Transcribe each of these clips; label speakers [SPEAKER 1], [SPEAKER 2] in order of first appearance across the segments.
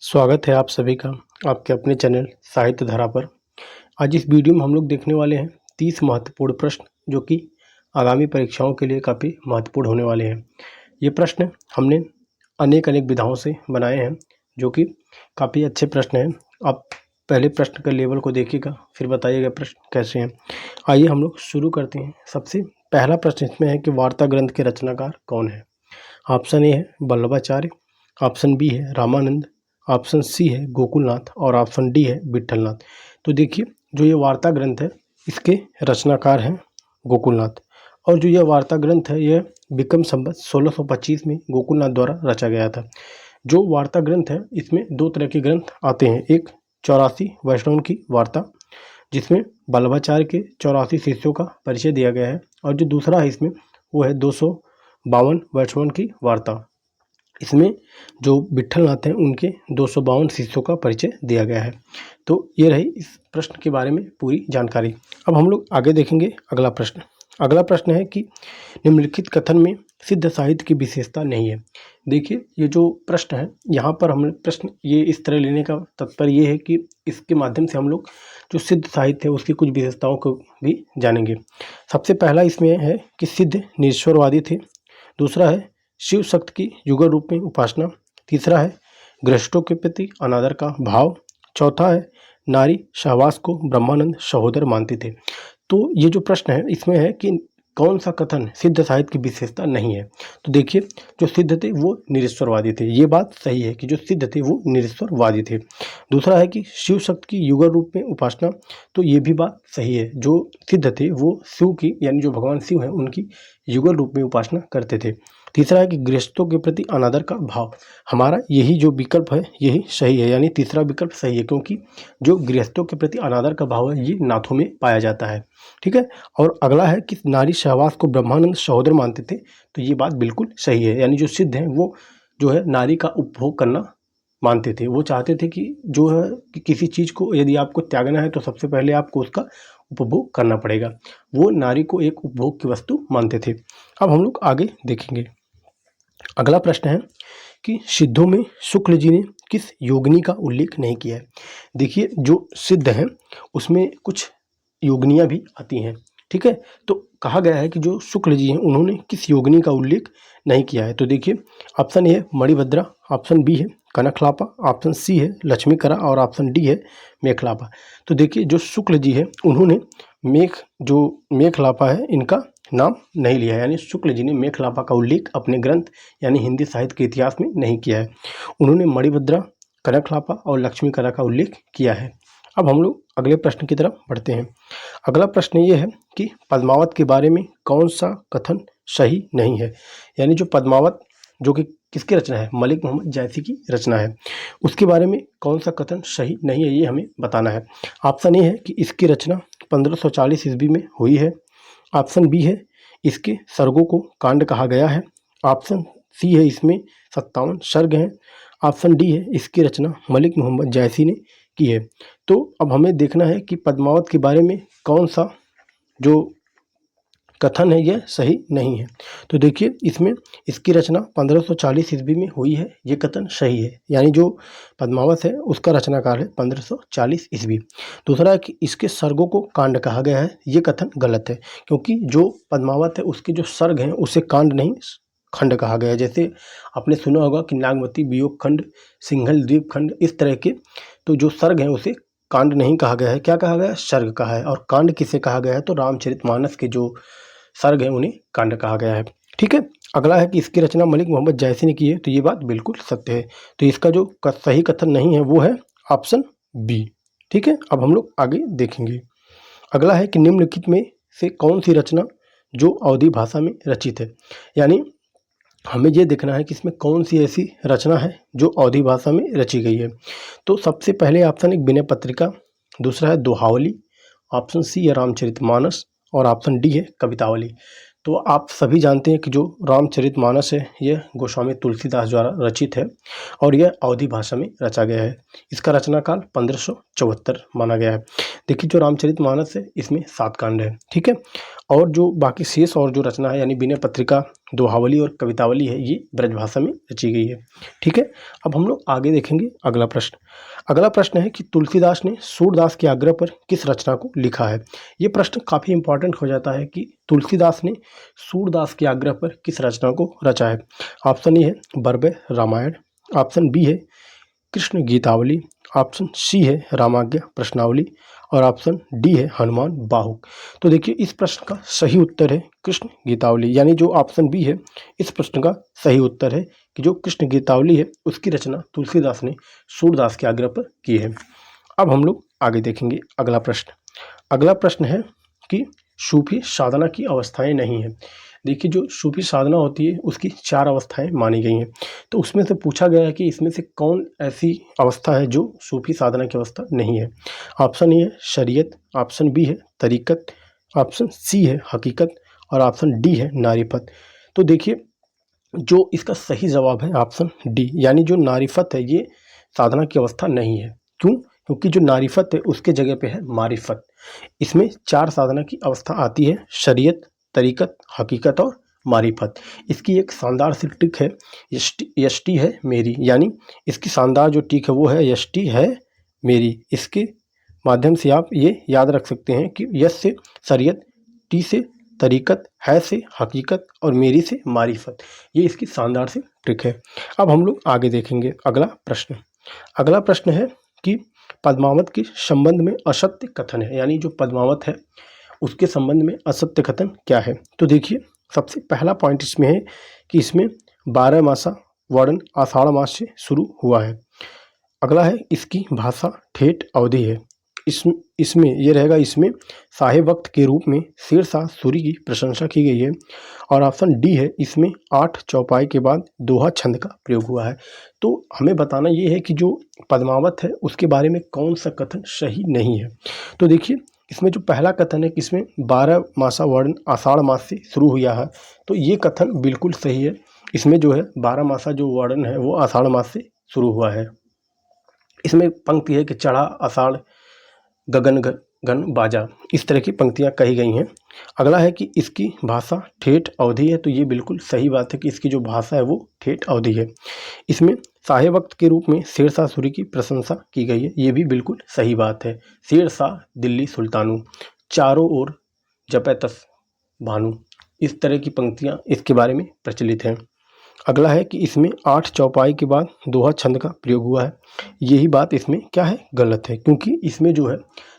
[SPEAKER 1] स्वागत है आप सभी का आपके अपने चैनल साहित्य धारा पर। आज इस वीडियो में हम लोग देखने वाले हैं 30 महत्वपूर्ण प्रश्न जो कि आगामी परीक्षाओं के लिए काफ़ी महत्वपूर्ण होने वाले हैं। ये प्रश्न हमने अनेक विधाओं से बनाए हैं जो कि काफ़ी अच्छे प्रश्न हैं। आप पहले प्रश्न का लेवल को देखिएगा, फिर बताइएगा प्रश्न कैसे हैं। आइए हम लोग शुरू करते हैं। सबसे पहला प्रश्न इसमें है कि वार्ता ग्रंथ के रचनाकार कौन है। ऑप्शन ए है वल्लभाचार्य, ऑप्शन बी है रामानंद, ऑप्शन सी है गोकुलनाथ और ऑप्शन डी है विट्ठलनाथ। तो देखिए, जो ये वार्ता ग्रंथ है इसके रचनाकार हैं गोकुलनाथ, और जो यह वार्ता ग्रंथ है यह विक्रम संवत 1625 में गोकुलनाथ द्वारा रचा गया था। जो वार्ता ग्रंथ है इसमें दो तरह के ग्रंथ आते हैं। एक 84 वैष्णव की वार्ता, जिसमें वल्लभाचार्य के 84 शिष्यों का परिचय दिया गया है, और जो दूसरा है इसमें वो है 252 वैष्णव की वार्ता। इसमें जो विट्ठलनाथ हैं उनके 252 शिष्यों का परिचय दिया गया है। तो ये रही इस प्रश्न के बारे में पूरी जानकारी। अब हम लोग आगे देखेंगे अगला प्रश्न। अगला प्रश्न है कि निम्नलिखित कथन में सिद्ध साहित्य की विशेषता नहीं है। देखिए, ये जो प्रश्न है यहाँ पर हम प्रश्न ये इस तरह लेने का तात्पर्य ये है कि इसके माध्यम से हम लोग जो सिद्ध साहित्य है उसकी कुछ विशेषताओं को भी जानेंगे। सबसे पहला इसमें है कि सिद्ध निरीश्वरवादी थे। दूसरा है शिव शक्ति की युगल रूप में उपासना। तीसरा है गृहस्थों के प्रति अनादर का भाव। चौथा है नारी सहवास को ब्रह्मानंद सहोदर मानते थे। तो ये जो प्रश्न है इसमें है कि कौन सा कथन सिद्ध साहित्य की विशेषता नहीं है। तो देखिए, जो सिद्ध थे वो निरीश्वरवादी थे, ये बात सही है कि जो सिद्ध थे वो निरीश्वरवादी थे। दूसरा है कि शिव शक्ति की युगल रूप में उपासना, तो ये भी बात सही है। जो सिद्ध थे वो शिव की यानी जो भगवान शिव हैं उनकी युगल रूप में उपासना करते थे। तीसरा है कि गृहस्थों के प्रति अनादर का भाव। हमारा यही जो विकल्प है यही सही है, यानी तीसरा विकल्प सही है, क्योंकि जो गृहस्थों के प्रति अनादर का भाव है ये नाथों में पाया जाता है। ठीक है। और अगला है कि नारी सहवास को ब्रह्मानंद सहोदर मानते थे, तो ये बात बिल्कुल सही है। यानी जो सिद्ध हैं वो जो है नारी का उपभोग करना मानते थे। वो चाहते थे कि जो है कि किसी चीज़ को यदि आपको त्यागना है तो सबसे पहले आपको उसका उपभोग करना पड़ेगा। वो नारी को एक उपभोग की वस्तु मानते थे। अब हम लोग आगे देखेंगे। अगला प्रश्न है कि सिद्धों में शुक्ल जी ने किस योगिनी का उल्लेख नहीं किया है। देखिए, जो सिद्ध हैं उसमें कुछ योगिनियाँ भी आती हैं। ठीक है। तो कहा गया है कि जो शुक्ल जी हैं उन्होंने किस योगिनी का उल्लेख नहीं किया है। तो देखिए, ऑप्शन ए है मणिभद्रा, ऑप्शन बी है कनकलापा, ऑप्शन सी है लक्ष्मीकरा और ऑप्शन डी है मेखलापा। तो देखिए, जो शुक्ल जी है उन्होंने मेखलापा है इनका नाम नहीं लिया है, यानी शुक्ल जी ने मेखलापा का उल्लेख अपने ग्रंथ यानी हिंदी साहित्य के इतिहास में नहीं किया है। उन्होंने मणिभद्रा, कनकलापा और लक्ष्मीकरा का उल्लेख किया है। अब हम लोग अगले प्रश्न की तरफ बढ़ते हैं। अगला प्रश्न ये है कि पद्मावत के बारे में कौन सा कथन सही नहीं है। यानी जो पद्मावत जो कि किसकी रचना है, मलिक मोहम्मद जायसी की रचना है, उसके बारे में कौन सा कथन सही नहीं है ये हमें बताना है। ऑप्शन ए है कि इसकी रचना 1540 ईस्वी में हुई है। ऑप्शन बी है इसके सर्गों को कांड कहा गया है। ऑप्शन सी है इसमें 57 सर्ग हैं। ऑप्शन डी है इसकी रचना मलिक मोहम्मद जायसी ने की है। तो अब हमें देखना है कि पद्मावत के बारे में कौन सा जो कथन है यह सही नहीं है। तो देखिए, इसमें इसकी रचना 1540 ईस्वी में हुई है, ये कथन सही है। यानी जो पद्मावत है उसका रचनाकाल है 1540 ईस्वी। दूसरा है कि इसके सर्गों को कांड कहा गया है, ये कथन गलत है, क्योंकि जो पद्मावत है उसके जो सर्ग हैं उसे कांड नहीं खंड कहा गया है। जैसे आपने सुना होगा कि नागमती वियोग खंड, सिंघल द्वीप खंड, इस तरह के तो जो सर्ग हैं उसे कांड नहीं कहा गया है, क्या कहा गया है, सर्ग कहा है। और कांड किसे कहा गया है, तो रामचरितमानस के जो सर्ग हैं उन्हें कांड कहा गया है। ठीक है। अगला है कि इसकी रचना मलिक मोहम्मद जायसी ने की है, तो ये बात बिल्कुल सत्य है। तो इसका जो सही कथन नहीं है वो है ऑप्शन बी। ठीक है। अब हम लोग आगे देखेंगे। अगला है कि निम्नलिखित में से कौन सी रचना जो अवधी भाषा में रचित है। यानी हमें ये देखना है कि इसमें कौन सी ऐसी रचना है जो अवधी भाषा में रची गई है। तो सबसे पहले ऑप्शन एक विनय पत्रिका, दूसरा है दोहावली, ऑप्शन सी है रामचरितमानस और ऑप्शन डी है कवितावली। तो आप सभी जानते हैं कि जो रामचरितमानस है यह गोस्वामी तुलसीदास द्वारा रचित है और यह अवधी भाषा में रचा गया है। इसका रचनाकाल 1574 माना गया है। देखिए जो रामचरितमानस है इसमें 7 कांड है, ठीक है। और जो बाकी शेष और जो रचना है यानी विनय पत्रिका, दोहावली और कवितावली है ये ब्रजभाषा में रची गई है, ठीक है। अब हम लोग आगे देखेंगे अगला प्रश्न। अगला प्रश्न है कि तुलसीदास ने सूरदास के आग्रह पर किस रचना को लिखा है। ये प्रश्न काफ़ी इंपॉर्टेंट हो जाता है कि तुलसीदास ने सूरदास के आग्रह पर किस रचना को रचा है। ऑप्शन ए है बर्बय रामायण, ऑप्शन बी है कृष्ण गीतावली, ऑप्शन सी है रामाज्ञा प्रश्नावली और ऑप्शन डी है हनुमान बाहुक। तो देखिए इस प्रश्न का सही उत्तर है कृष्ण गीतावली, यानी जो ऑप्शन बी है इस प्रश्न का सही उत्तर है कि जो कृष्ण गीतावली है उसकी रचना तुलसीदास ने सूरदास के आग्रह पर की है। अब हम लोग आगे देखेंगे अगला प्रश्न। अगला प्रश्न है कि सूफी साधना की अवस्थाएं नहीं हैं। देखिए जो सूफी साधना होती है उसकी 4 अवस्थाएं मानी गई हैं, तो उसमें से पूछा गया है कि इसमें से कौन ऐसी अवस्था है जो सूफी साधना की अवस्था नहीं है। ऑप्शन ए है शरीयत, ऑप्शन बी है तरीकत, ऑप्शन सी है हकीकत और ऑप्शन डी है नारीफत। तो देखिए जो इसका सही जवाब है ऑप्शन डी, यानी जो नारीफत है ये साधना की अवस्था नहीं है। क्यों? क्योंकि जो नारीफत है उसके जगह पे है मारिफत। इसमें 4 साधना की अवस्था आती है, शरीयत, तरीकत, हकीकत और मारिफत। इसकी एक शानदार सी टिक है, यष्टि है मेरी, यानी इसकी शानदार जो टिक है वो है यष्टि है मेरी। इसके माध्यम से आप ये याद रख सकते हैं कि यश से शरीयत, टी से तरीकत, है से हकीकत और मेरी से मारिफत। ये इसकी शानदार सी ट्रिक है। अब हम लोग आगे देखेंगे अगला प्रश्न। अगला प्रश्न है कि पद्मावत के संबंध में असत्य कथन है, यानी जो पद्मावत है उसके संबंध में असत्य कथन क्या है। तो देखिए सबसे पहला पॉइंट इसमें है कि इसमें 12 मासा वर्ण आषाढ़ मास से शुरू हुआ है। अगला है इसकी भाषा ठेठ अवधि है। इसमें ये रहेगा, इसमें साहे वक्त के रूप में शेरशाह सूरी की प्रशंसा की गई है। और ऑप्शन डी है इसमें 8 चौपाई के बाद दोहा छंद का प्रयोग हुआ है। तो हमें बताना ये है कि जो पद्मावत है उसके बारे में कौन सा कथन सही नहीं है। तो देखिए इसमें जो पहला कथन है कि इसमें 12 मासा वर्ण आषाढ़ मास से शुरू हुआ है, तो ये कथन बिल्कुल सही है। इसमें जो है 12 मासा जो वर्ण है वो आषाढ़ मास से शुरू हुआ है। इसमें पंक्ति है कि चढ़ा आषाढ़ गगन गन बाजा, इस तरह की पंक्तियां कही गई हैं। अगला है कि इसकी भाषा ठेठ अवधि है, तो ये बिल्कुल सही बात है कि इसकी जो भाषा है वो ठेठ अवधि है। इसमें शाहे वक्त के रूप में शेरशाह सूरी की प्रशंसा की गई है, ये भी बिल्कुल सही बात है। शेरशाह दिल्ली सुल्तानू, चारों ओर जपे तस भानु, इस तरह की पंक्तियां इसके बारे में प्रचलित हैं। अगला है कि इसमें 8 चौपाई के बाद दोहा छंद का प्रयोग हुआ है। यही बात इसमें क्या है, गलत है, क्योंकि इसमें जो है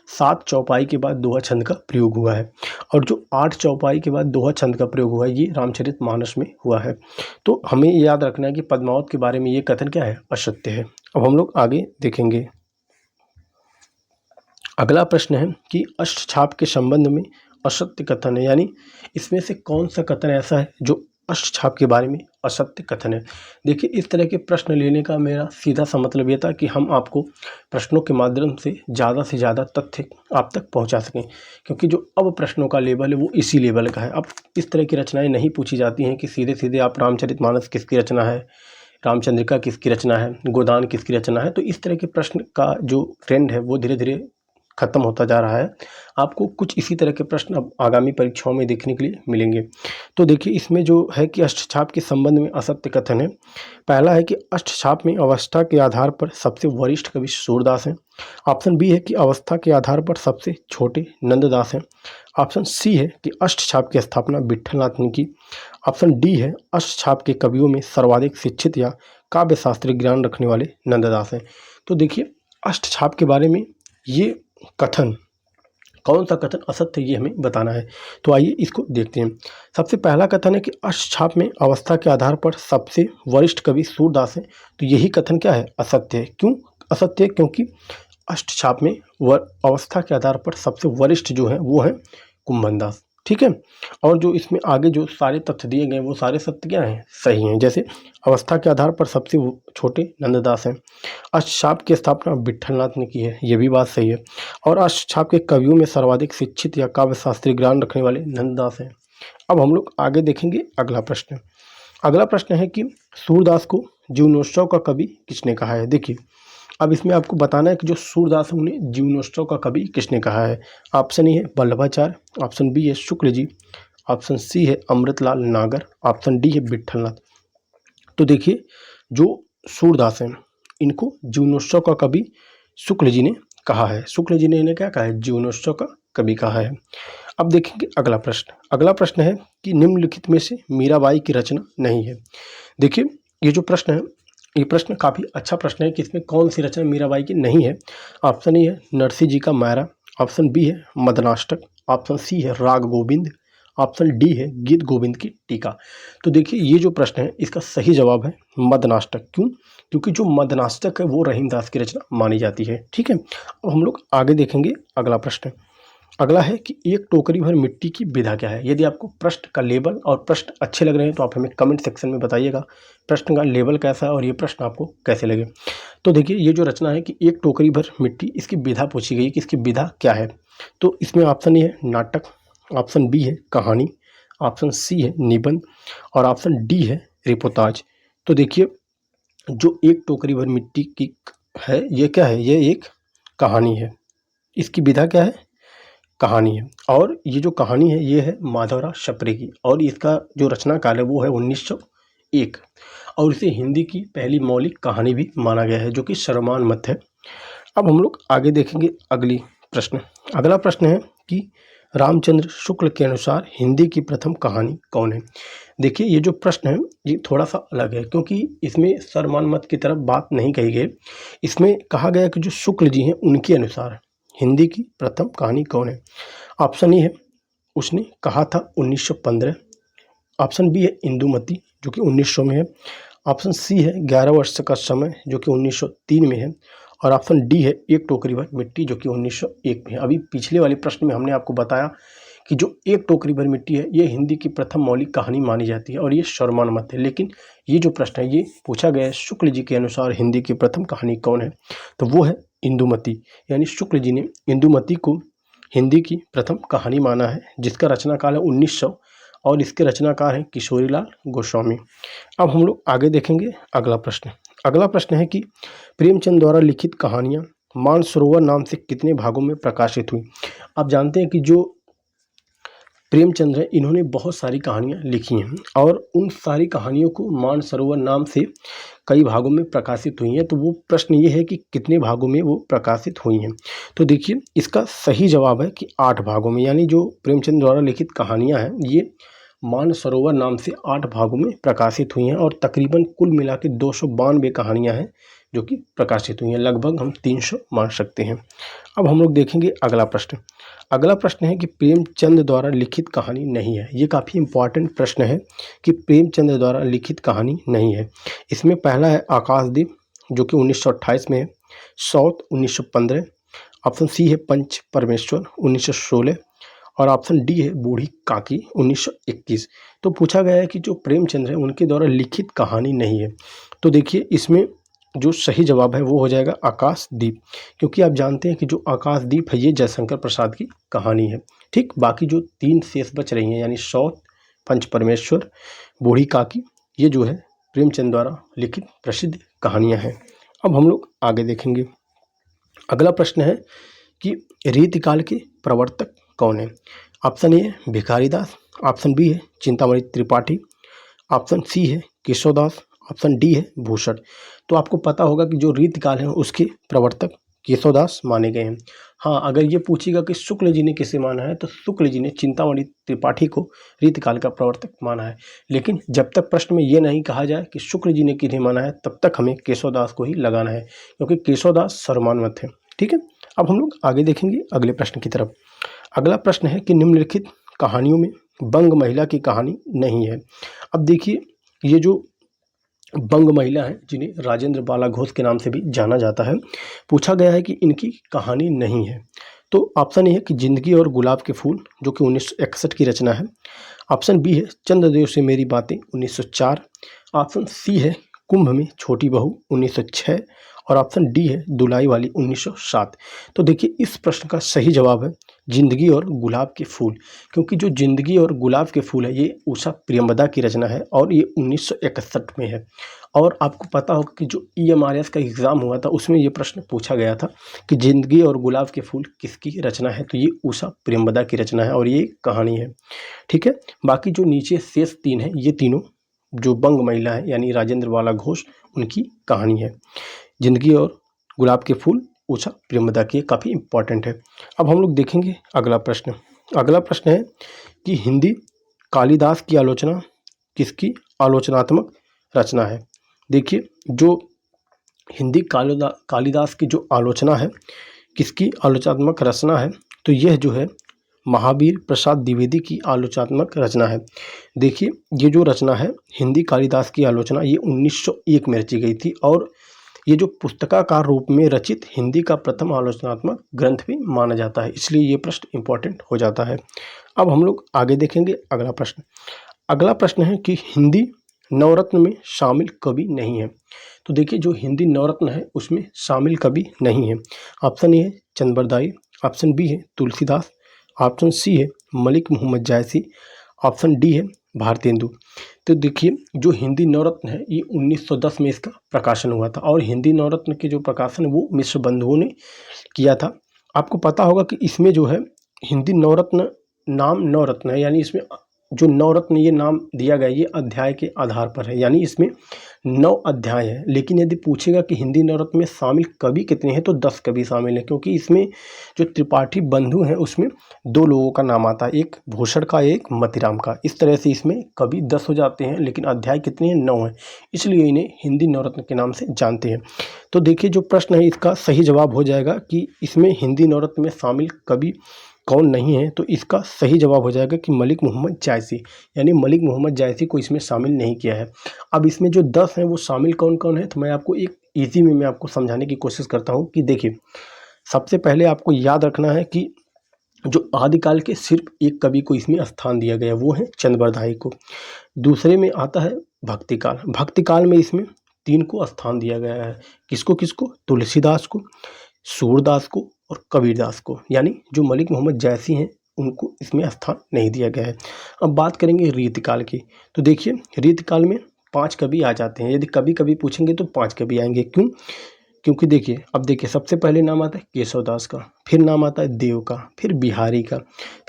[SPEAKER 1] 7 चौपाई के बाद दोहा छंद का प्रयोग हुआ है और जो 8 चौपाई के बाद दोहा छंद का प्रयोग हुआ है ये रामचरितमानस में हुआ है। तो हमें याद रखना है कि पद्मावत के बारे में ये कथन क्या है, असत्य है। अब हम लोग आगे देखेंगे। अगला प्रश्न है कि अष्टछाप के संबंध में असत्य कथन है, यानी इसमें से कौन सा कथन ऐसा है जो अष्टछाप के बारे में असत्य कथन है। देखिए इस तरह के प्रश्न लेने का मेरा सीधा सा मतलब ये था कि हम आपको प्रश्नों के माध्यम से ज़्यादा तथ्य आप तक पहुंचा सकें, क्योंकि जो अब प्रश्नों का लेवल है वो इसी लेवल का है। अब इस तरह की रचनाएं नहीं पूछी जाती हैं कि सीधे सीधे आप रामचरितमानस किसकी रचना है, रामचंद्रिका किसकी रचना है, गोदान किसकी रचना है। तो इस तरह के प्रश्न का जो ट्रेंड है वो धीरे धीरे खत्म होता जा रहा है। आपको कुछ इसी तरह के प्रश्न अब आगामी परीक्षाओं में देखने के लिए मिलेंगे। तो देखिए इसमें जो है कि अष्टछाप के संबंध में असत्य कथन है। पहला है कि अष्टछाप में अवस्था के आधार पर सबसे वरिष्ठ कवि सूरदास हैं। ऑप्शन बी है कि अवस्था के आधार पर सबसे छोटे नंददास हैं। ऑप्शन सी है कि अष्टछाप की स्थापना विट्ठलनाथ ने की। ऑप्शन डी है अष्टछाप के कवियों में सर्वाधिक शिक्षित या काव्य शास्त्रीय ज्ञान रखने वाले नंददास हैं। तो देखिए अष्टछाप के बारे में ये कथन, कौन सा कथन असत्य ये हमें बताना है। तो आइए इसको देखते हैं। सबसे पहला कथन है कि अष्टछाप में अवस्था के आधार पर सबसे वरिष्ठ कवि सूरदास हैं। तो यही कथन क्या है, असत्य है। क्यों असत्य है? क्योंकि अष्टछाप में अवस्था के आधार पर सबसे वरिष्ठ जो है वो है कुंभनदास, ठीक है। और जो इसमें आगे जो सारे तथ्य दिए गए वो सारे सत्य क्या हैं, सही हैं। जैसे अवस्था के आधार पर सबसे छोटे नंददास हैं, अष्टछाप की स्थापना विट्ठलनाथ ने की है, ये भी बात सही है। और अष्टछाप के कवियों में सर्वाधिक शिक्षित या काव्य शास्त्रीय ज्ञान रखने वाले नंददास हैं। अब हम लोग आगे देखेंगे अगला प्रश्न। अगला प्रश्न है कि सूरदास को जीवनोत्सव का कवि किसने कहा है। देखिए अब इसमें आपको बताना है कि जो सूरदास है उन्हें जीवनोत्सव का कवि किसने कहा है। ऑप्शन ए है वल्लभाचार्य, ऑप्शन बी है शुक्ल जी, ऑप्शन सी है अमृतलाल नागर, ऑप्शन डी है विट्ठलनाथ। तो देखिए जो सूरदास हैं इनको जीवनोत्सव का कवि शुक्ल जी ने कहा है। शुक्ल जी ने इन्हें क्या कहा है, जीवनोत्सव का कवि कहा है। अब देखेंगे अगला प्रश्न। अगला प्रश्न है कि निम्नलिखित में से मीराबाई की रचना नहीं है। देखिए ये जो प्रश्न है ये प्रश्न काफ़ी अच्छा प्रश्न है कि इसमें कौन सी रचना मीराबाई की नहीं है। ऑप्शन ए है नरसिंह जी का मायरा, ऑप्शन बी है मदनाष्टक, ऑप्शन सी है राग गोविंद, ऑप्शन डी है गीत गोविंद की टीका। तो देखिए ये जो प्रश्न है इसका सही जवाब है मदनाष्टक। क्यों? क्योंकि जो मदनाष्टक है वो रहीमदास की रचना मानी जाती है। ठीक है, अब हम लोग आगे देखेंगे अगला प्रश्न। अगला है कि एक टोकरी भर मिट्टी की विधा क्या है। यदि आपको प्रश्न का लेवल और प्रश्न अच्छे लग रहे हैं तो आप हमें कमेंट सेक्शन में बताइएगा प्रश्न का लेवल कैसा है और ये प्रश्न आपको कैसे लगे। तो देखिए ये जो रचना है कि एक टोकरी भर मिट्टी, इसकी विधा पूछी गई कि इसकी विधा क्या है। तो इसमें ऑप्शन ए है नाटक, ऑप्शन बी है कहानी, ऑप्शन सी है निबंध और ऑप्शन डी है रिपोर्टाज। तो देखिए जो एक टोकरी भर मिट्टी की है ये क्या है, ये एक कहानी है। इसकी विधा क्या है, कहानी है। और ये जो कहानी है ये है माधवराव सप्रे की और इसका जो रचनाकाल है वो है 1901 और इसे हिंदी की पहली मौलिक कहानी भी माना गया है जो कि सर्वमान्य है। अब हम लोग आगे देखेंगे अगली प्रश्न। अगला प्रश्न है कि रामचंद्र शुक्ल के अनुसार हिंदी की प्रथम कहानी कौन है। देखिए ये जो प्रश्न है ये थोड़ा सा अलग है क्योंकि इसमें सर्वमान्य की तरफ बात नहीं कही गई। इसमें कहा गया कि जो शुक्ल जी हैं उनके अनुसार हिंदी की प्रथम कहानी कौन है। ऑप्शन ए है उसने कहा था 1915, ऑप्शन बी है इंदुमती जो कि 1900 में है, ऑप्शन सी है 11 वर्ष का समय जो कि 1903 में है और ऑप्शन डी है एक टोकरी भर मिट्टी जो कि 1901 में है। अभी पिछले वाले प्रश्न में हमने आपको बताया कि जो एक टोकरी भर मिट्टी है ये हिंदी की प्रथम मौलिक कहानी मानी जाती है और ये सर्वमान्य है। लेकिन ये जो प्रश्न है ये पूछा गया है शुक्ल जी के अनुसार हिंदी की प्रथम कहानी कौन है, तो वो है इंदुमती। यानी शुक्ल जी ने इंदुमती को हिंदी की प्रथम कहानी माना है जिसका रचनाकाल है 1900 और इसके रचनाकार हैं किशोरीलाल गोस्वामी। अब हम लोग आगे देखेंगे अगला प्रश्न। अगला प्रश्न है कि प्रेमचंद द्वारा लिखित कहानियाँ मानसरोवर नाम से कितने भागों में प्रकाशित हुई। आप जानते हैं कि जो प्रेमचंद हैं इन्होंने बहुत सारी कहानियाँ लिखी हैं और उन सारी कहानियों को मानसरोवर नाम से कई भागों में प्रकाशित हुई हैं। तो वो प्रश्न ये है कि कितने भागों में वो प्रकाशित हुई हैं। तो देखिए इसका सही जवाब है कि 8 भागों में। यानी जो प्रेमचंद द्वारा लिखित कहानियाँ हैं ये मानसरोवर नाम से 8 भागों में प्रकाशित हुई हैं और तकरीबन कुल मिला के 292 कहानियाँ हैं जो कि प्रकाशित हुई हैं। लगभग हम 300 मान सकते हैं। अब हम लोग देखेंगे अगला प्रश्न। अगला प्रश्न है कि प्रेमचंद द्वारा लिखित कहानी नहीं है। ये काफ़ी इंपॉर्टेंट प्रश्न है कि प्रेमचंद द्वारा लिखित कहानी नहीं है। इसमें पहला है आकाशदीप जो कि 1928 में है, सौत 1915, ऑप्शन सी है पंच परमेश्वर 1916 और ऑप्शन डी है बूढ़ी काकी 1921। तो पूछा गया है कि जो प्रेमचंद है उनके द्वारा लिखित कहानी नहीं है। तो देखिए इसमें जो सही जवाब है वो हो जाएगा आकाशदीप, क्योंकि आप जानते हैं कि जो आकाशदीप है ये जयशंकर प्रसाद की कहानी है। ठीक, बाकी जो 3 शेष बच रही हैं यानी सौत, पंच परमेश्वर, बूढ़ी काकी, ये जो है प्रेमचंद द्वारा लिखित प्रसिद्ध कहानियाँ हैं। अब हम लोग आगे देखेंगे। अगला प्रश्न है कि रीतिकाल के प्रवर्तक कौन है। ऑप्शन ए है भिखारीदास, ऑप्शन बी है चिंतामणि त्रिपाठी, ऑप्शन सी है केशवदास, ऑप्शन डी है भूषण। तो आपको पता होगा कि जो रीतिकाल है उसके प्रवर्तक केशवदास माने गए हैं। हाँ, अगर ये पूछेगा कि शुक्ल जी ने किसे माना है तो शुक्ल जी ने चिंतामणि त्रिपाठी को रीतिकाल का प्रवर्तक माना है। लेकिन जब तक प्रश्न में ये नहीं कहा जाए कि शुक्ल जी ने किन्हें माना है तब तक हमें केशवदास को ही लगाना है क्योंकि केशवदास सर्वमान्य थे। ठीक है, अब हम लोग आगे देखेंगे अगले प्रश्न की तरफ। अगला प्रश्न है कि निम्नलिखित कहानियों में बंग महिला की कहानी नहीं है। अब देखिए ये जो बंग महिला है जिन्हें राजेंद्र बाला घोष के नाम से भी जाना जाता है, पूछा गया है कि इनकी कहानी नहीं है। तो ऑप्शन ए है कि जिंदगी और गुलाब के फूल जो कि 1961 की रचना है, ऑप्शन बी है चंद्रदेव से मेरी बातें 1904, ऑप्शन सी है कुंभ में छोटी बहू 1906 और ऑप्शन डी है दुलाई वाली 1907। तो देखिए इस प्रश्न का सही जवाब है जिंदगी और गुलाब के फूल, क्योंकि जो जिंदगी और गुलाब के फूल है ये उषा प्रियंवदा की रचना है और ये 1961 में है। और आपको पता होगा कि जो EMRS का एग्ज़ाम हुआ था उसमें ये प्रश्न पूछा गया था कि जिंदगी और गुलाब के फूल किसकी रचना है, तो ये उषा प्रियंवदा की रचना है और ये कहानी है। ठीक है, बाकी जो नीचे शेष 3 है ये तीनों जो बंग महिला है यानी राजेंद्र बाला घोष उनकी कहानी है। जिंदगी और गुलाब के फूल उषा प्रियंवदा की काफ़ी इंपॉर्टेंट है। अब हम लोग देखेंगे अगला प्रश्न। अगला प्रश्न है कि हिंदी कालिदास की आलोचना किसकी आलोचनात्मक रचना है। देखिए जो हिंदी कालिदास की जो आलोचना है किसकी आलोचनात्मक रचना है, तो यह जो है महावीर प्रसाद द्विवेदी की आलोचनात्मक रचना है। देखिए ये जो रचना है हिंदी कालिदास की आलोचना ये 1901 में रची गई थी और ये जो पुस्तकाकार रूप में रचित हिंदी का प्रथम आलोचनात्मक ग्रंथ भी माना जाता है, इसलिए ये प्रश्न इंपॉर्टेंट हो जाता है। अब हम लोग आगे देखेंगे अगला प्रश्न। अगला प्रश्न है कि हिंदी नवरत्न में शामिल कवि नहीं है। तो देखिए जो हिंदी नवरत्न है उसमें शामिल कवि नहीं है। ऑप्शन ए है चंद बरदाई, ऑप्शन बी है तुलसीदास, ऑप्शन सी है मलिक मोहम्मद जायसी, ऑप्शन डी है भारतेंदु। तो देखिए जो हिंदी नवरत्न है ये 1910 में इसका प्रकाशन हुआ था और हिंदी नवरत्न के जो प्रकाशन वो मिश्र बंधुओं ने किया था। आपको पता होगा कि इसमें जो है हिंदी नवरत्न नाम नवरत्न है, यानी इसमें जो नवरत्न ये नाम दिया गया ये अध्याय के आधार पर है, यानी इसमें 9 अध्याय है। लेकिन यदि पूछेगा कि हिंदी नवरत्न में शामिल कवि कितने हैं तो 10 कवि शामिल हैं, क्योंकि इसमें जो त्रिपाठी बंधु हैं उसमें 2 लोगों का नाम आता है, एक भूषण का एक मतीराम का। इस तरह से इसमें कवि 10 हो जाते हैं लेकिन अध्याय कितने हैं 9 हैं, इसलिए इन्हें हिंदी नवरत्न के नाम से जानते हैं। तो देखिए जो प्रश्न है इसका सही जवाब हो जाएगा कि इसमें हिंदी नवरत्न में शामिल कवि कौन नहीं है, तो इसका सही जवाब हो जाएगा कि मलिक मोहम्मद जायसी, यानी मलिक मोहम्मद जायसी को इसमें शामिल नहीं किया है। अब इसमें जो 10 हैं वो शामिल कौन कौन है, तो मैं आपको एक ईजी में मैं आपको समझाने की कोशिश करता हूँ कि देखिए सबसे पहले आपको याद रखना है कि जो आदिकाल के सिर्फ एक कवि को इसमें स्थान दिया गया वो है चंद बरदाई को। दूसरे में आता है भक्तिकाल, भक्तिकाल में इसमें 3 को स्थान दिया गया है, किसको किसको, तुलसीदास को, सूरदास को और कबीरदास को, यानी जो मलिक मोहम्मद जायसी हैं उनको इसमें स्थान नहीं दिया गया है। अब बात करेंगे रीतिकाल की, तो देखिए रीतिकाल में 5 कवि आ जाते हैं, यदि कभी कभी पूछेंगे तो 5 कवि आएंगे। क्यों, क्योंकि देखिए अब देखिए सबसे पहले नाम आता है केशवदास का, फिर नाम आता है देव का, फिर बिहारी का,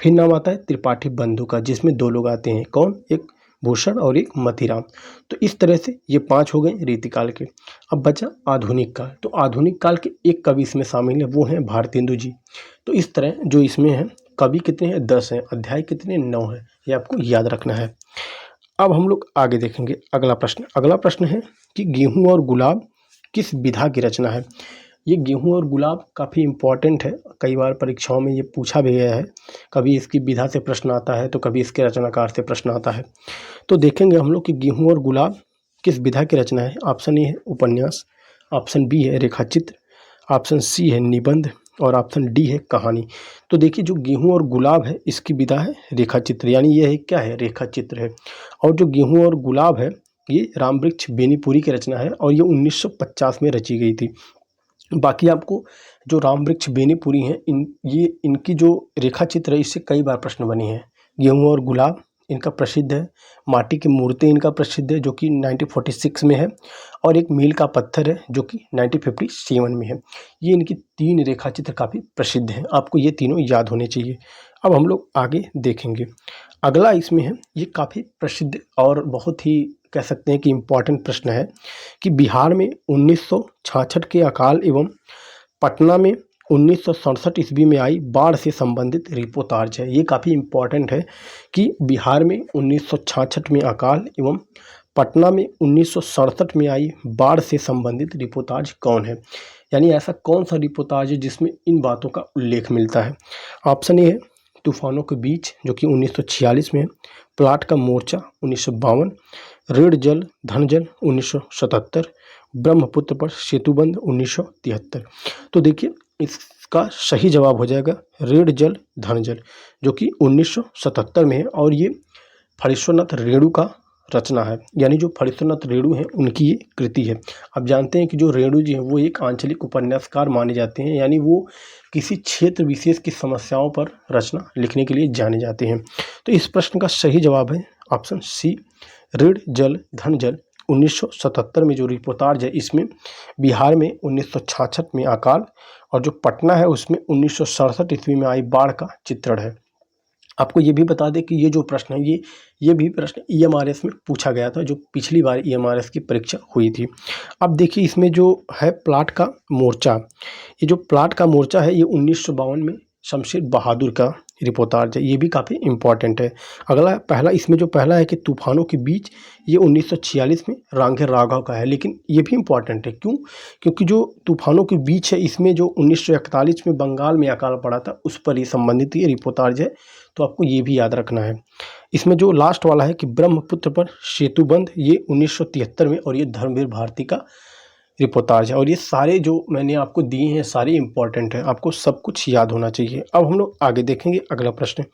[SPEAKER 1] फिर नाम आता है त्रिपाठी बंधु का जिसमें 2 लोग आते हैं, कौन, एक भूषण और एक मतीराम। तो इस तरह से ये 5 हो गए रीतिकाल के। अब बचा आधुनिक काल, तो आधुनिक काल के एक कवि इसमें शामिल है वो हैं भारतेंदु जी। तो इस तरह जो इसमें है कवि कितने हैं 10 हैं, अध्याय कितने 9 हैं, ये आपको याद रखना है। अब हम लोग आगे देखेंगे अगला प्रश्न। अगला प्रश्न है कि गेहूं और गुलाब किस विधा की रचना है। ये गेहूं और गुलाब काफ़ी इम्पॉर्टेंट है, कई बार परीक्षाओं में ये पूछा भी गया है, कभी इसकी विधा से प्रश्न आता है तो कभी इसके रचनाकार से प्रश्न आता है। तो देखेंगे हम लोग कि गेहूं और गुलाब किस विधा की रचना है। ऑप्शन ए है उपन्यास, ऑप्शन बी है रेखाचित्र, ऑप्शन सी है निबंध और ऑप्शन डी है कहानी। तो देखिए जो गेहूं और गुलाब है इसकी विधा है रेखाचित्र, यानी यह है क्या है, रेखाचित्र है। और जो गेहूं और गुलाब है ये रामवृक्ष बेनीपुरी की रचना है और ये 1950 में रची गई थी। बाकी आपको जो रामवृक्ष बेनीपुरी हैं इनकी जो रेखाचित्र है इससे कई बार प्रश्न बने हैं। गेहूं और गुलाब इनका प्रसिद्ध है, माटी की मूर्ति इनका प्रसिद्ध है जो कि 1946 में है, और एक मील का पत्थर है जो कि 1957 में है। ये इनकी 3 रेखाचित्र काफ़ी प्रसिद्ध हैं, आपको ये तीनों याद होने चाहिए। अब हम लोग आगे देखेंगे। अगला इसमें है ये काफ़ी प्रसिद्ध और बहुत ही कह सकते हैं कि इम्पॉर्टेंट प्रश्न है कि बिहार में 1966 के अकाल एवं पटना में 1967 ईस्वी में आई बाढ़ से संबंधित रिपोर्टाज है। ये काफ़ी इम्पॉर्टेंट है कि बिहार में 1966 में अकाल एवं पटना में 1967 में आई बाढ़ से संबंधित रिपोर्टाज कौन है, यानी ऐसा कौन सा रिपोर्टाज है जिसमें इन बातों का उल्लेख मिलता है। ऑप्शन ए है तूफानों के बीच जो कि 1946 में, प्लाट का मोर्चा 1952, ऋण जल धन जल 1977, ब्रह्मपुत्र पर सेतुबंध 1973। तो देखिए इसका सही जवाब हो जाएगा ऋण जल धन जल जो कि 1977 में है और ये फणीश्वरनाथ रेणु का रचना है, यानी जो फणींद्रनाथ रेणु हैं उनकी ये कृति है। आप जानते हैं कि जो रेणु जी हैं वो एक आंचलिक उपन्यासकार माने जाते हैं, यानी वो किसी क्षेत्र विशेष की समस्याओं पर रचना लिखने के लिए जाने जाते हैं। तो इस प्रश्न का सही जवाब है ऑप्शन सी, ऋण जल धन जल। 1977 में जो रिपोर्टाज है इसमें बिहार में 1966 में अकाल और जो पटना है उसमें 1967 ईस्वी में आई बाढ़ का चित्रण है। आपको ये भी बता दें कि ये जो प्रश्न है ये भी प्रश्न ईएमआरएस में पूछा गया था, जो पिछली बार ईएमआरएस की परीक्षा हुई थी। अब देखिए इसमें जो है प्लाट का मोर्चा, ये जो प्लाट का मोर्चा है ये 1952 में शमशेर बहादुर का रिपोर्टाज है, ये भी काफ़ी इम्पॉर्टेंट है। अगला पहला इसमें जो पहला है कि तूफानों के बीच, ये 1946 में रांघे राघव का है, लेकिन ये भी इम्पॉर्टेंट है। क्यों? क्योंकि जो तूफानों के बीच है इसमें जो 1941 में बंगाल में अकाल पड़ा था उस पर ही संबंधित ये रिपोर्टाज है, तो आपको ये भी याद रखना है। इसमें जो लास्ट वाला है कि ब्रह्मपुत्र पर सेतुबंध, ये 1973 में, और ये धर्मवीर भारती का रिपोर्टाज है। और ये सारे जो मैंने आपको दिए हैं सारे इंपॉर्टेंट हैं, आपको सब कुछ याद होना चाहिए। अब हम लोग आगे देखेंगे अगला प्रश्न।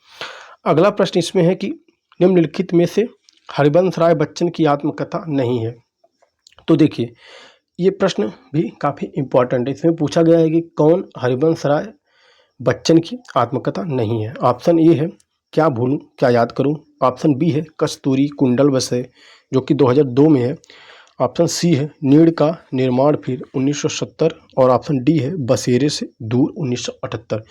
[SPEAKER 1] अगला प्रश्न इसमें है कि निम्नलिखित में से हरिवंश राय बच्चन की आत्मकथा नहीं है। तो देखिए ये प्रश्न भी काफ़ी इम्पॉर्टेंट है। इसमें पूछा गया है कि कौन हरिवंश राय बच्चन की आत्मकथा नहीं है। ऑप्शन ए है क्या भूलूं क्या याद करूं। ऑप्शन बी है कस्तूरी कुंडल बसे, जो कि 2002 में है। ऑप्शन सी है नीड़ का निर्माण फिर 1970, और ऑप्शन डी है बसेरे से दूर 1978।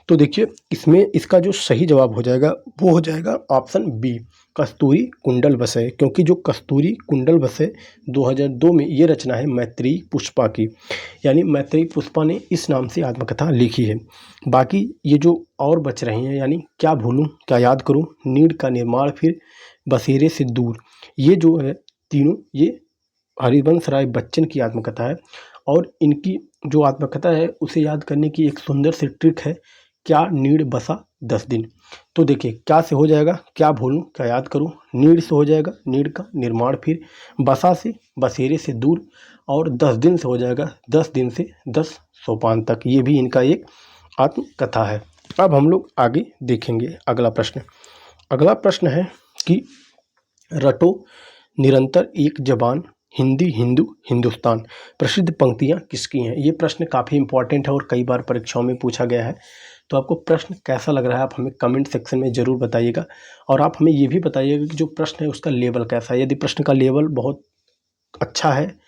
[SPEAKER 1] तो देखिए इसमें इसका जो सही जवाब हो जाएगा वो हो जाएगा ऑप्शन बी, कस्तूरी कुंडल बसे, क्योंकि जो कस्तूरी कुंडल बसे 2002 में ये रचना है मैत्रेयी पुष्पा की, यानी मैत्रेयी पुष्पा ने इस नाम से आत्मकथा लिखी है। बाकी ये जो और बच रहे हैं, यानी क्या भूलूं क्या याद करूं, नीड़ का निर्माण फिर, बसेरे से दूर, ये जो है तीनों ये हरिवंश राय बच्चन की आत्मकथा है। और इनकी जो आत्मकथा है उसे याद करने की एक सुंदर सी ट्रिक है, क्या नीड़ बसा 10 दिन। तो देखिए क्या से हो जाएगा, क्या भूलूं क्या याद करूं, नीड़ से हो जाएगा नीड़ का निर्माण फिर, बसा से बसेरे से दूर, और 10 दिन से हो जाएगा 10 दिन से 10 सोपान तक। ये भी इनका एक आत्मकथा है। अब हम लोग आगे देखेंगे अगला प्रश्न। अगला प्रश्न है कि रटो निरंतर एक जबान हिंदी हिंदू हिंदुस्तान प्रसिद्ध पंक्तियां किसकी हैं। ये प्रश्न काफ़ी इंपॉर्टेंट है और कई बार परीक्षाओं में पूछा गया है। तो आपको प्रश्न कैसा लग रहा है आप हमें कमेंट सेक्शन में ज़रूर बताइएगा, और आप हमें ये भी बताइएगा कि जो प्रश्न है उसका लेवल कैसा है। यदि प्रश्न का लेवल बहुत अच्छा है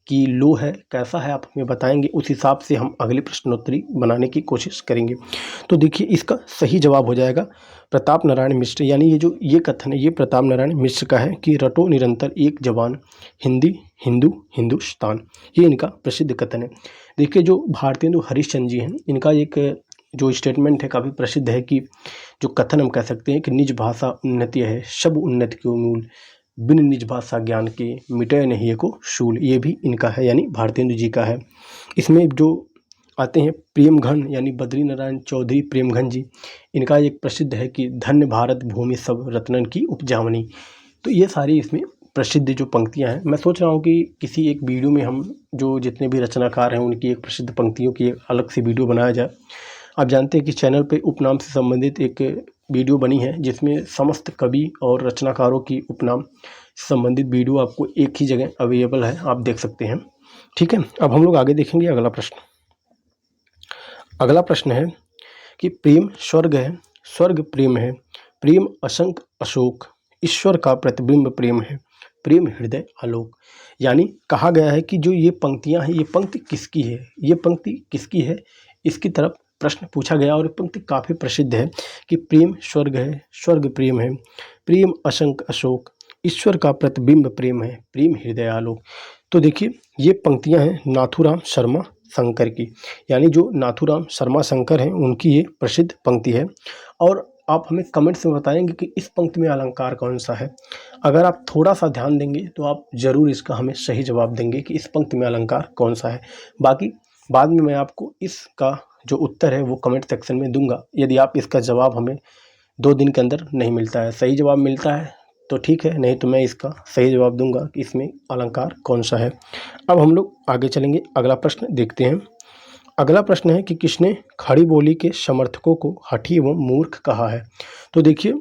[SPEAKER 1] कि लो है, कैसा है, आप हमें बताएंगे, उस हिसाब से हम अगले प्रश्नोत्तरी बनाने की कोशिश करेंगे। तो देखिए इसका सही जवाब हो जाएगा प्रताप नारायण मिश्र, यानी ये जो ये कथन है ये प्रताप नारायण मिश्र का है कि रटो निरंतर एक जबान हिंदी हिंदू हिंदुस्तान, ये इनका प्रसिद्ध कथन है। देखिए जो भारतेंदु हरिश्चंद्र जी हैं इनका एक जो स्टेटमेंट है काफ़ी प्रसिद्ध है कि जो कथन हम कह सकते हैं कि निज भाषा उन्नति है सब उन्नति के मूल, बिन निज भाषा ज्ञान के मिटे नहीं एको शूल, ये भी इनका है यानी भारतेंदु जी का है। इसमें जो आते हैं प्रेम घन यानी बद्री नारायण चौधरी प्रेम घन जी, इनका एक प्रसिद्ध है कि धन्य भारत भूमि सब रत्नन की उपजावनी। तो ये सारी इसमें प्रसिद्ध जो पंक्तियां हैं, मैं सोच रहा हूँ कि किसी एक वीडियो में हम जो जितने भी रचनाकार हैं उनकी एक प्रसिद्ध पंक्तियों की एक अलग से वीडियो बनाया जाए। आप जानते हैं कि चैनल पे उपनाम से संबंधित एक वीडियो बनी है जिसमें समस्त कवि और रचनाकारों की उपनाम संबंधित वीडियो आपको एक ही जगह अवेलेबल है, आप देख सकते हैं। ठीक है, अब हम लोग आगे देखेंगे अगला प्रश्न। अगला प्रश्न है कि प्रेम स्वर्ग है स्वर्ग प्रेम है, प्रेम असंख अशोक, ईश्वर का प्रतिबिंब प्रेम है, प्रेम हृदय आलोक। यानी कहा गया है कि जो ये पंक्तियां हैं ये पंक्ति किसकी है, ये पंक्ति किसकी है, इसकी तरफ प्रश्न पूछा गया। और पंक्ति काफ़ी प्रसिद्ध है कि प्रेम स्वर्ग है स्वर्ग प्रेम है, प्रेम असंख अशोक, ईश्वर का प्रतिबिंब प्रेम है, प्रेम हृदय आलोक। तो देखिए ये पंक्तियां हैं नाथूराम शर्मा शंकर की, यानी जो नाथूराम शर्मा शंकर हैं उनकी ये प्रसिद्ध पंक्ति है। और आप हमें कमेंट्स में बताएंगे कि इस पंक्ति में अलंकार कौन सा है। अगर आप थोड़ा सा ध्यान देंगे तो आप ज़रूर इसका हमें सही जवाब देंगे कि इस पंक्ति में अलंकार कौन सा है। बाकी बाद में मैं आपको इसका जो उत्तर है वो कमेंट सेक्शन में दूंगा। यदि आप इसका जवाब हमें 2 दिन के अंदर नहीं मिलता है, सही जवाब मिलता है तो ठीक है, नहीं तो मैं इसका सही जवाब दूंगा कि इसमें अलंकार कौन सा है। अब हम लोग आगे चलेंगे, अगला प्रश्न देखते हैं। अगला प्रश्न है कि किसने खड़ी बोली के समर्थकों को हठी एवं मूर्ख कहा है। तो देखिए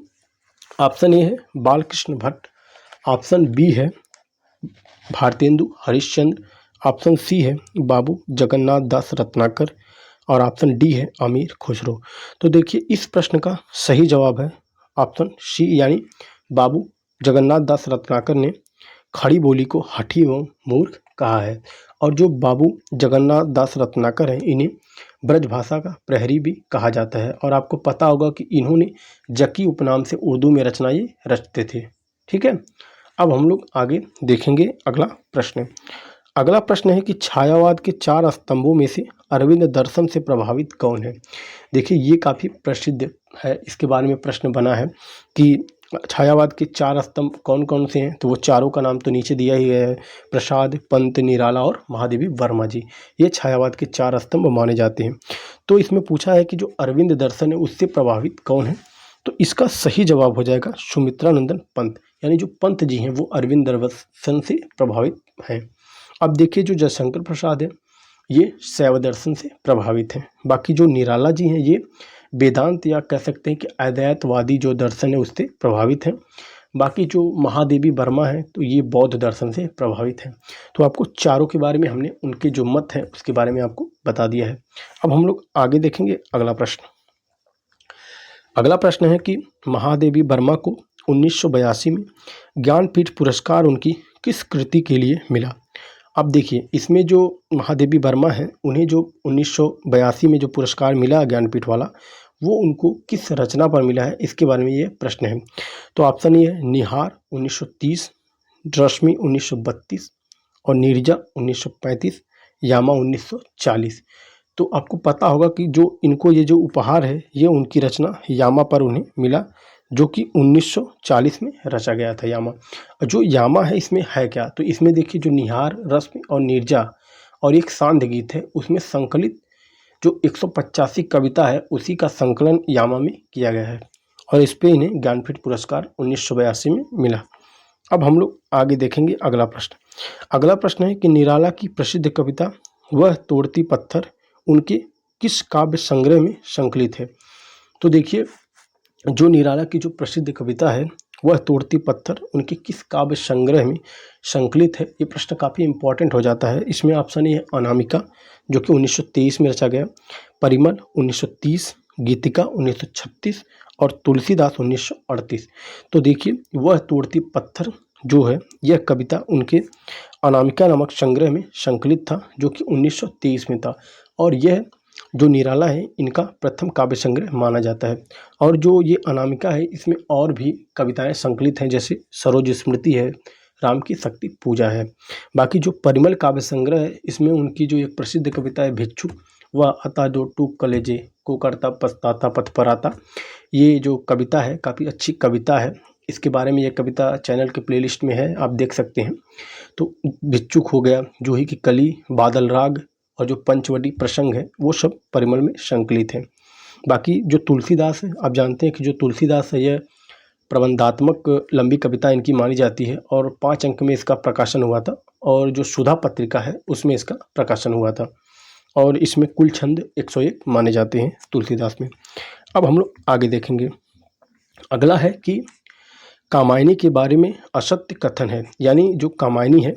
[SPEAKER 1] ऑप्शन ए है बालकृष्ण भट्ट, ऑप्शन बी है भारतेंदु हरिश्चंद्र, ऑप्शन सी है बाबू जगन्नाथ दास रत्नाकर और ऑप्शन डी है अमीर खुसरो। तो देखिए इस प्रश्न का सही जवाब है ऑप्शन सी, यानी बाबू जगन्नाथ दास रत्नाकर ने खड़ी बोली को हठी एवं मूर्ख कहा है। और जो बाबू जगन्नाथ दास रत्नाकर हैं, इन्हें ब्रज भाषा का प्रहरी भी कहा जाता है। और आपको पता होगा कि इन्होंने जकी उपनाम से उर्दू में रचनाएं रचते थे। ठीक है, अब हम लोग आगे देखेंगे अगला प्रश्न। अगला प्रश्न है कि छायावाद के 4 स्तंभों में से अरविंद दर्शन से प्रभावित कौन है। देखिए ये काफ़ी प्रसिद्ध है, इसके बारे में प्रश्न बना है कि छायावाद के 4 स्तंभ कौन कौन से हैं। तो वो चारों का नाम तो नीचे दिया ही है, प्रसाद, पंत, निराला और महादेवी वर्मा जी। ये छायावाद के 4 स्तंभ माने जाते हैं। तो इसमें पूछा है कि जो अरविंद दर्शन है उससे प्रभावित कौन है। तो इसका सही जवाब हो जाएगा सुमित्रानंदन पंत, यानी जो पंत जी हैं वो अरविंद दर्शन से प्रभावित हैं। अब देखिए जो जयशंकर प्रसाद है ये शैव दर्शन से प्रभावित हैं। बाकी जो निराला जी हैं ये वेदांत या कह सकते हैं कि अद्वैतवादी जो दर्शन है उससे प्रभावित हैं। बाकी जो महादेवी वर्मा है तो ये बौद्ध दर्शन से प्रभावित हैं। तो आपको चारों के बारे में हमने उनके जो मत हैं उसके बारे में आपको बता दिया है। अब हम लोग आगे देखेंगे अगला प्रश्न। अगला प्रश्न है कि महादेवी वर्मा को 1982 में ज्ञानपीठ पुरस्कार उनकी किस कृति के लिए मिला। अब देखिए इसमें जो महादेवी वर्मा हैं उन्हें जो 1982 में जो पुरस्कार मिला ज्ञानपीठ वाला, वो उनको किस रचना पर मिला है, इसके बारे में ये प्रश्न है। तो ऑप्शन ये है निहार 1930, रश्मि 1932 और नीरजा 1935, यामा 1940। तो आपको पता होगा कि जो इनको ये जो उपहार है ये उनकी रचना यामा पर उन्हें मिला, जो कि 1940 में रचा गया था यामा। जो यामा है इसमें है क्या, तो इसमें देखिए जो निहार, रश्मि और नीरजा और एक सांध्य गीत है उसमें संकलित जो 185 कविता है उसी का संकलन यामा में किया गया है और इस पे इन्हें ज्ञानपीठ पुरस्कार 1982 में मिला। अब हम लोग आगे देखेंगे अगला प्रश्न। अगला प्रश्न है कि निराला की प्रसिद्ध कविता वह तोड़ती पत्थर उनके किस काव्य संग्रह में संकलित है। तो देखिए जो निराला की जो प्रसिद्ध कविता है वह तोड़ती पत्थर उनके किस काव्य संग्रह में संकलित है, ये प्रश्न काफ़ी इंपॉर्टेंट हो जाता है। इसमें ऑप्शन ये है अनामिका जो कि 1923 में रचा गया, परिमल 1930, गीतिका 1936 और तुलसीदास 1938। तो देखिए वह तोड़ती पत्थर जो है यह कविता उनके अनामिका नामक संग्रह में संकलित था जो कि 1923 में था। और यह जो निराला है इनका प्रथम काव्य संग्रह माना जाता है। और जो ये अनामिका है इसमें और भी कविताएं संकलित हैं, जैसे सरोज स्मृति है, राम की शक्ति पूजा है। बाकी जो परिमल काव्य संग्रह है इसमें उनकी जो एक प्रसिद्ध कविता है भिक्षुक, वह अता जो टूक कलेजे को करता पछताता पथ पर आता, ये जो कविता है काफ़ी अच्छी कविता है। इसके बारे में ये कविता चैनल के प्लेलिस्ट में है, आप देख सकते हैं। तो भिक्षुक हो गया, जूही की कली, बादल राग और जो पंचवटी प्रसंग है वो सब परिमल में संकलित हैं। बाकी जो तुलसीदास है, आप जानते हैं कि जो तुलसीदास है यह प्रबंधात्मक लंबी कविता इनकी मानी जाती है और 5 अंक में इसका प्रकाशन हुआ था। और जो सुधा पत्रिका है उसमें इसका प्रकाशन हुआ था और इसमें कुल छंद 101 माने जाते हैं तुलसीदास में। अब हम लोग आगे देखेंगे। अगला है कि कामायनी के बारे में असत्य कथन है, यानी जो कामायनी है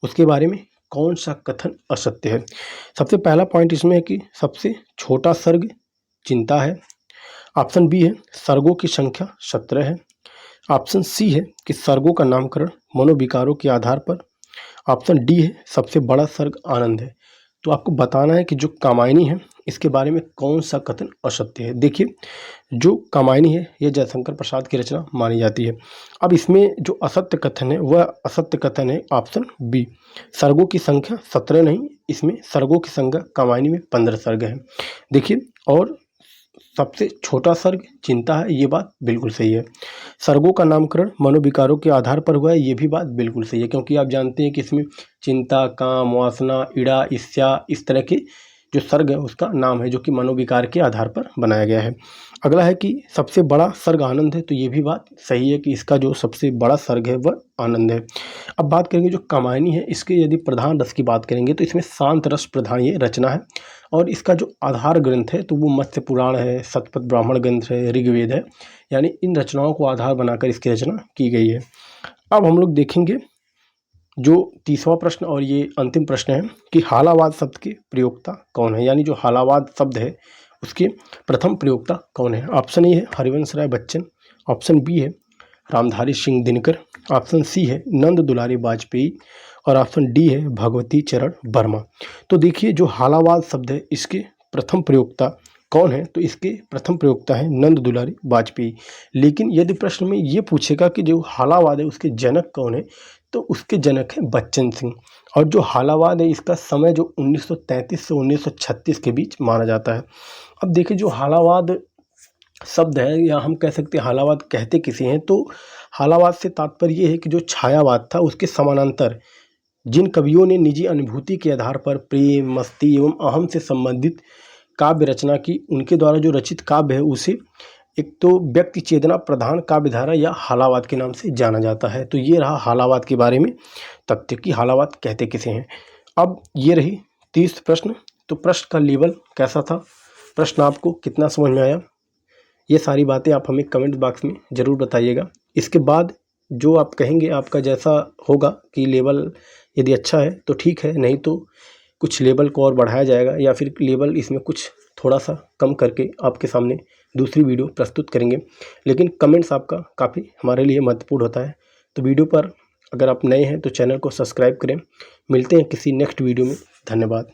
[SPEAKER 1] उसके बारे में कौन सा कथन असत्य है। सबसे पहला पॉइंट इसमें है कि सबसे छोटा सर्ग चिंता है। ऑप्शन बी है सर्गों की संख्या 17 है। ऑप्शन सी है कि सर्गों का नामकरण मनोविकारों के आधार पर। ऑप्शन डी है सबसे बड़ा सर्ग आनंद है। तो आपको बताना है कि जो कामायनी है इसके बारे में कौन सा कथन असत्य है। देखिए जो कामायनी है यह जयशंकर प्रसाद की रचना मानी जाती है। अब इसमें जो असत्य कथन है वह असत्य कथन है ऑप्शन बी, सर्गों की संख्या 17 नहीं, इसमें सर्गों की संख्या कामायनी में 15 सर्ग है। देखिए और सबसे छोटा सर्ग चिंता है, ये बात बिल्कुल सही है। सर्गों का नामकरण मनोविकारों के आधार पर हुआ है, ये भी बात बिल्कुल सही है, क्योंकि आप जानते हैं कि इसमें चिंता, काम, वासना, इड़ा, ईर्ष्या, इस तरह के जो सर्ग है उसका नाम है जो कि मनोविकार के आधार पर बनाया गया है। अगला है कि सबसे बड़ा सर्ग आनंद है, तो ये भी बात सही है कि इसका जो सबसे बड़ा सर्ग है वह आनंद है। अब बात करेंगे जो कामायनी है, इसके यदि प्रधान रस की बात करेंगे तो इसमें शांत रस प्रधान ये रचना है और इसका जो आधार ग्रंथ है तो वो मत्स्य पुराण है, शतपथ ब्राह्मण ग्रंथ है, ऋग्वेद है, यानी इन रचनाओं को आधार बनाकर इसकी रचना की गई है। अब हम लोग देखेंगे जो 30वां प्रश्न और ये अंतिम प्रश्न है कि हालावाद शब्द के प्रयोक्ता कौन है, यानी जो हालावाद शब्द है उसके प्रथम प्रयोक्ता कौन है। ऑप्शन ए है हरिवंश राय बच्चन, ऑप्शन बी है रामधारी सिंह दिनकर, ऑप्शन सी है नंद दुलारी वाजपेयी और ऑप्शन डी है भगवती चरण वर्मा। तो देखिए जो हालावाद शब्द है इसके प्रथम प्रयोक्ता कौन है, तो इसके प्रथम प्रयोक्ता है नंद दुलारी वाजपेयी। लेकिन यदि प्रश्न में ये पूछेगा कि जो हालावाद है उसके जनक कौन है, तो उसके जनक है बच्चन सिंह। और जो हालावाद है इसका समय जो 1933 से 1936 के बीच माना जाता है। अब देखिए जो हालावाद शब्द है या हम कह सकते हैं हालावाद कहते किसे हैं, तो हालावाद से तात्पर्य ये है कि जो छायावाद था उसके समानांतर जिन कवियों ने निजी अनुभूति के आधार पर प्रेम, मस्ती एवं अहम से संबंधित काव्य रचना की, उनके द्वारा जो रचित काव्य है उसे एक तो व्यक्ति चेतना प्रधान काव्य धारा या हालावाद के नाम से जाना जाता है। तो ये रहा हालावाद के बारे में तथ्य कि हालावाद कहते किसे हैं। अब ये रही 30 प्रश्न। तो प्रश्न का लेवल कैसा था, प्रश्न आपको कितना समझ में आया, ये सारी बातें आप हमें कमेंट बॉक्स में ज़रूर बताइएगा। इसके बाद जो आप कहेंगे आपका जैसा होगा कि लेवल यदि अच्छा है तो ठीक है, नहीं तो कुछ लेवल को और बढ़ाया जाएगा या फिर लेवल इसमें कुछ थोड़ा सा कम करके आपके सामने दूसरी वीडियो प्रस्तुत करेंगे। लेकिन कमेंट्स आपका काफ़ी हमारे लिए महत्वपूर्ण होता है। तो वीडियो पर अगर आप नए हैं तो चैनल को सब्सक्राइब करें। मिलते हैं किसी नेक्स्ट वीडियो में। धन्यवाद।